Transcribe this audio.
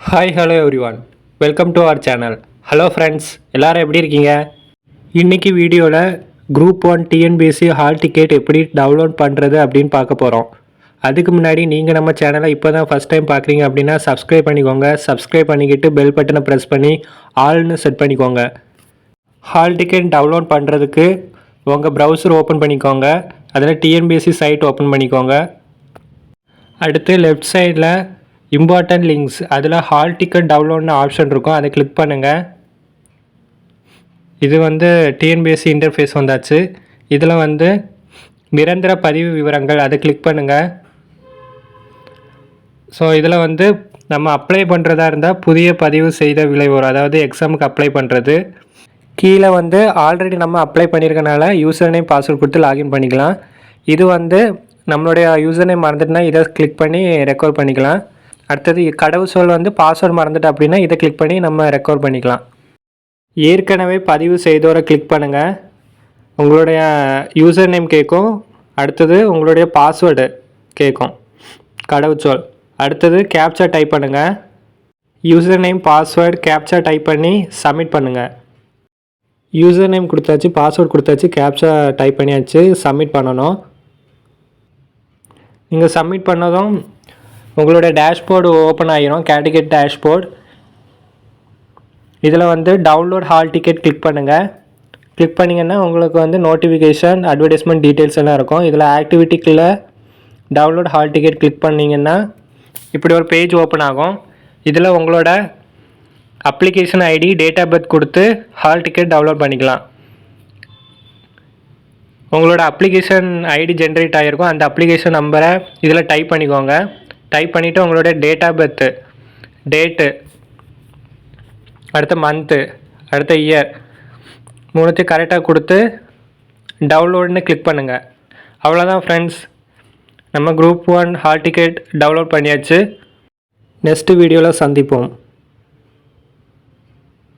Hi hello everyone, welcome to our channel. Hello friends, எல்லோரும் எப்படி இருக்கீங்க? இன்றைக்கி வீடியோவில் குரூப் 1 டிஎன்பிஎஸ்சி ஹால் டிக்கெட் எப்படி டவுன்லோட் பண்ணுறது அப்படின்னு பார்க்க போகிறோம். அதுக்கு முன்னாடி நீங்கள் நம்ம சேனலை இப்போ தான் ஃபஸ்ட் டைம் பார்க்குறீங்க அப்படின்னா சப்ஸ்கிரைப் பண்ணிக்கோங்க. சப்ஸ்கிரைப் பண்ணிக்கிட்டு பெல் பட்டனை ப்ரெஸ் பண்ணி ஆல்னு செட் பண்ணிக்கோங்க. ஹால் டிக்கெட் டவுன்லோட் பண்ணுறதுக்கு உங்கள் ப்ரௌசர் ஓப்பன் பண்ணிக்கோங்க. அதில் டிஎன்பிஎஸ்சி சைட் ஓப்பன் பண்ணிக்கோங்க. அடுத்து லெஃப்ட் சைடில் இம்பார்ட்டன்ட் லிங்க்ஸ் அதில் ஹால் டிக்கெட் டவுன்லோட்னு ஆப்ஷன் இருக்கும், அதை கிளிக் பண்ணுங்கள். இது டிஎன்பிஎஸ்சி இன்டர்ஃபேஸ் வந்தாச்சு. இதில் நிரந்தர பதிவு விவரங்கள் அதை கிளிக் பண்ணுங்கள். ஸோ இதில் நம்ம அப்ளை பண்ணுறதா இருந்தால் புதிய பதிவு செய்த விலை வரும், அதாவது எக்ஸாமுக்கு அப்ளை பண்ணுறது. கீழே ஆல்ரெடி நம்ம அப்ளை பண்ணியிருக்கனால யூசர் நேம் பாஸ்வேர்ட் கொடுத்து லாகின் பண்ணிக்கலாம். இது நம்மளுடைய யூசர் நேம் மறந்துட்டுனா இதை கிளிக் பண்ணி ரெக்கவர் பண்ணிக்கலாம். அடுத்தது கடவுச்சொல் பாஸ்வேர்டு மறந்துட்டு அப்படின்னா இதை கிளிக் பண்ணி நம்ம ரெக்கவர் பண்ணிக்கலாம். ஏற்கனவே பதிவு செய்தோரை கிளிக் பண்ணுங்கள். உங்களுடைய யூசர் நேம் கேட்கும், அடுத்தது உங்களுடைய பாஸ்வேர்டு கேட்கும், கடவுச்சொல். அடுத்தது கேப்சா டைப் பண்ணுங்கள். User name, password, captcha type பண்ணி சப்மிட் பண்ணுங்கள். யூசர் நேம் கொடுத்தாச்சு, பாஸ்வேர்டு கொடுத்தாச்சு, கேப்சா டைப் பண்ணியாச்சு, சப்மிட் பண்ணணும். நீங்கள் சப்மிட் பண்ணதும் உங்களோட டேஷ்போர்டு ஓப்பன் ஆகிரும், கேண்டிடேட் டேஷ்போர்டு. இதில் டவுன்லோட் ஹால் டிக்கெட் கிளிக் பண்ணுங்கள். கிளிக் பண்ணிங்கன்னா உங்களுக்கு நோட்டிஃபிகேஷன், அட்வர்டைஸ்மெண்ட் டீட்டெயில்ஸ் எல்லாம் இருக்கும். இதில் ஆக்டிவிட்டிக்குள்ளே டவுன்லோட் ஹால் டிக்கெட் கிளிக் பண்ணிங்கன்னா இப்படி ஒரு பேஜ் ஓப்பன் ஆகும். இதில் உங்களோட application ID, date of birth கொடுத்து ஹால் டிக்கெட் டவுன்லோட் பண்ணிக்கலாம். உங்களோட அப்ளிகேஷன் ஐடி ஜென்ரேட் ஆகிருக்கும், அந்த அப்ளிகேஷன் நம்பரை இதில் டைப் பண்ணிக்கோங்க. டைப் பண்ணிவிட்டு உங்களுடைய டேட் ஆஃப் பர்த்து, டேட்டு, அடுத்த மந்த்து, அடுத்த இயர் மூணுத்தையும் கரெக்டாக கொடுத்து டவுன்லோடுன்னு கிளிக் பண்ணுங்கள். அவ்வளோதான் ஃப்ரெண்ட்ஸ், நம்ம குரூப் 1 ஹால் டிக்கெட் டவுன்லோட் பண்ணியாச்சு. நெக்ஸ்ட் வீடியோவில் சந்திப்போம்.